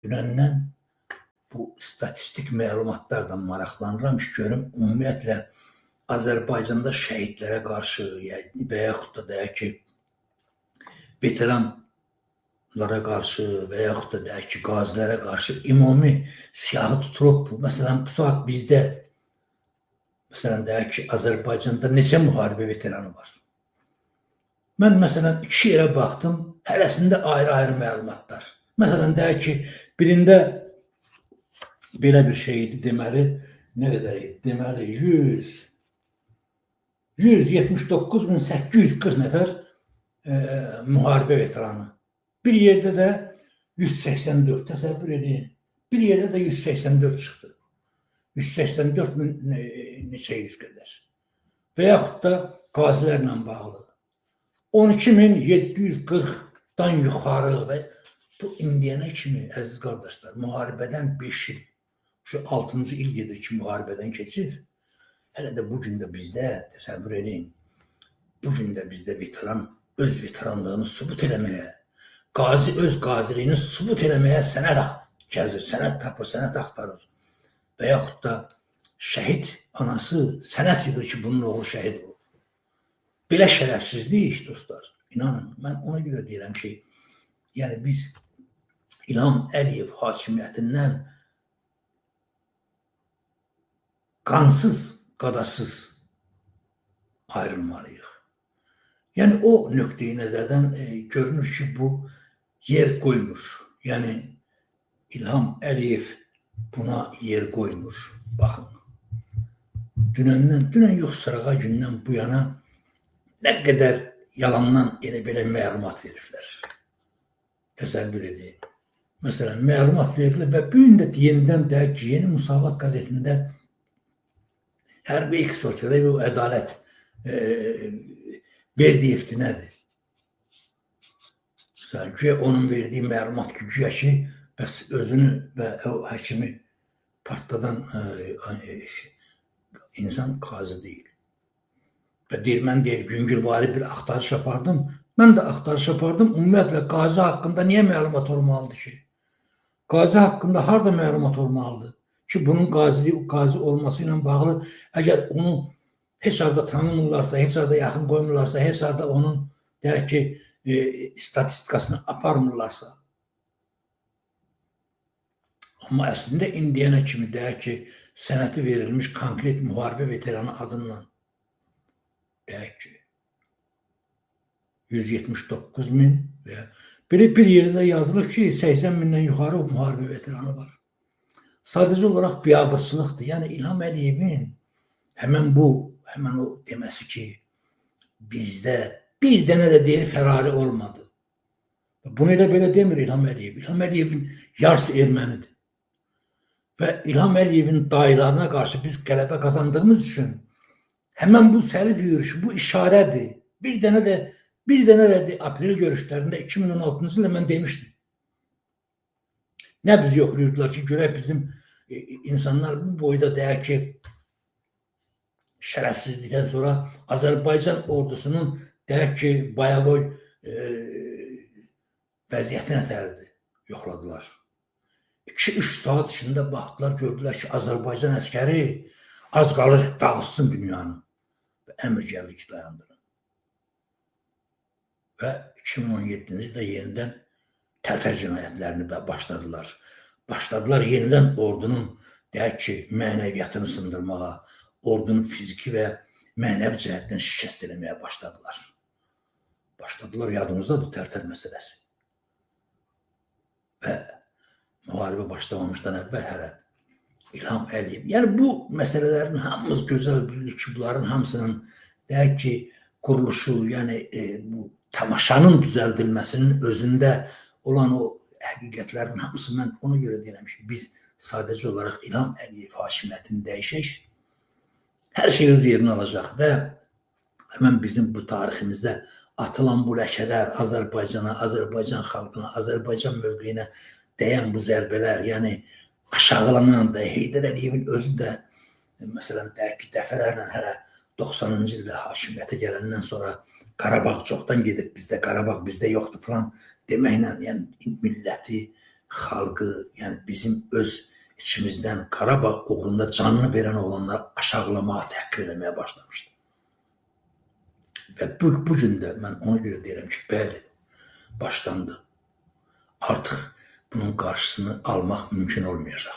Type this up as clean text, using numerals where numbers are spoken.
Dünəndən bu statistik məlumatlardan maraqlanıram ki, görüm ümumiyyətlə Azərbaycanda şəhidlərə qarşı və yaxud da deyək ki, veteranlara qarşı və yaxud da deyək ki, qazilərə qarşı ümumi siyahı tutulub bu. Məsələn, bu saat bizdə deyək ki, Azərbaycanda neçə müharibə veteranı var? Mən məsələn 2 yerə baxdım, hərəsində ayrı-ayrı məlumatlar. Məsələn, deyək ki, birində belə bir şey idi, deməli, nə qədər idi? Deməli, 179.840 nəfər müharibə veteranı. Bir yerdə də 184, təsəvvür edin. Bir yerdə də 184 çıxdı. 184 min neçə yüz qədər. Və yaxud da qazilərlə bağlı. 12.740-dan yuxarı və bu indiyənə kimi, əziz qardaşlar, müharibədən 5 il, şu 6-cı il gedir ki, müharibədən keçir. Hələ də bugün də bizdə, təsəvvür edin, bugün də bizdə veteran öz veteranlığını sübut eləməyə, qazi öz qaziliyini sübut eləməyə sənət gəzir, sənət tapır, sənət axtarır. Və yaxud da şəhid anası sənət yığır ki, bunun oğlu şəhid olur. Belə şərəfsizlik, dostlar, inanın, mən ona görə deyirəm ki, yəni biz İlham Əliyev hakimiyyətindən qansız, qadasız ayrılmalıyıq. Yəni o nöqteyi nəzərdən görünür ki, bu yer qoymur. Yəni İlham Əliyev buna yer qoymur. Baxın, dünən yox, sırağa gündən bu yana nə qədər yalandan elə-belə məlumat verirlər. Təsəvvür edin. Məsələn, məlumat verilir və bu gün də yenidən deyək ki, Yeni Müsavat qəzetində hərbi eksportiyada bu ədalət Verdiyevdir nədir? Sanki onun verdiyi məlumat gücüyə ki, bəs özünü və o həkimi partladan insan qazi deyil. Və deyir, mən deyir, Güngülvari bir axtarış apardım. Mən də axtarış apardım. Ümumiyyətlə, qazi haqqında niyə məlumat olmalıdır ki? Qazi haqqında harada məlumat olmalıdır? Ki, bunun qazi olması ilə bağlı, əgər onu heç arada tanımırlarsa, heç arada yaxın qoymurlarsa, heç arada onun, deyək ki, statistikasını aparmırlarsa. Amma əslində indiyənə kimi deyək ki, sənəti verilmiş konkret müharibə veteranı adından deyək ki, 179 min və bir yerdə yazılır ki, 80 mindən yuxarı müharibə veteranı var. Sadəcə olaraq biabırçılıqdır. Yəni İlham Əliyevin həmən o deməsi ki, bizdə bir dənə də deyir fərari olmadı. Bunu elə belə demir İlham Əliyev. İlham Əliyevin yarısı ermənidir. Və İlham Əliyevin dayılarına qarşı biz qələbə qazandığımız üçün həmən bu səlib yürüyüşü, bu işarədir. Bir dənə də aprel görüşlərində 2016-cı ildə mən demişdim. Nə bizi yoxlayırdılar ki, görək bizim insanlar bu boyda deyək ki, şərəfsizlikdən sonra Azərbaycan ordusunun deyək ki, bayavoy vəziyyəti nətərdir? Yoxladılar. 2-3 saat içində baxdılar, gördülər ki, Azərbaycan əskəri az qalır dağıtsın dünyanı. Və əmr gəldi ki, dayandırın. Və 2017-ci ildə yenidən tərtər cinayətlərini başladılar. Başladılar yenidən ordunun, deyək ki, mənəviyyatını sındırmağa, ordunun fiziki və mənəvi cəhətdən şikəst eləməyə başladılar. Başladılar, yadımızdadır tərtər məsələsi. Və müharibə başlamamışdan əvvəl hələ İlham Əliyev. Yəni bu məsələlərin hamımız gözəl bilirik ki, bunların hamısının deyək ki, quruluşu, yəni bu tamaşanın düzəldilməsinin özündə olan o həqiqətlərin hamısı mən ona görə deyirəm ki, biz sadəcə olaraq İlham Əliyev hakimiyyətini dəyişək, hər şey öz yerini alacaq və həmən bizim bu tariximizdə atılan bu ləkələr Azərbaycana, Azərbaycan xalqına, Azərbaycan mövqeyinə dəyən bu zərbələr, yəni aşağılanan da Heydər Əliyevin özü də, məsələn, deyək ki, dəfələrlə hələ 90-cı ildə hakimiyyətə gələndən sonra Qarabağ çoxdan gedib bizdə, Qarabağ bizdə yoxdur falan deməklə, yəni milləti xalqı, yəni bizim öz içimizdən Qarabağ uğrunda canını verən olanlar aşağılamağa, təhqir eləməyə başlamışdı. Və bu gün də mən ona görə deyirəm ki, bəli, başlandı. Artıq bunun qarşısını almaq mümkün olmayacaq.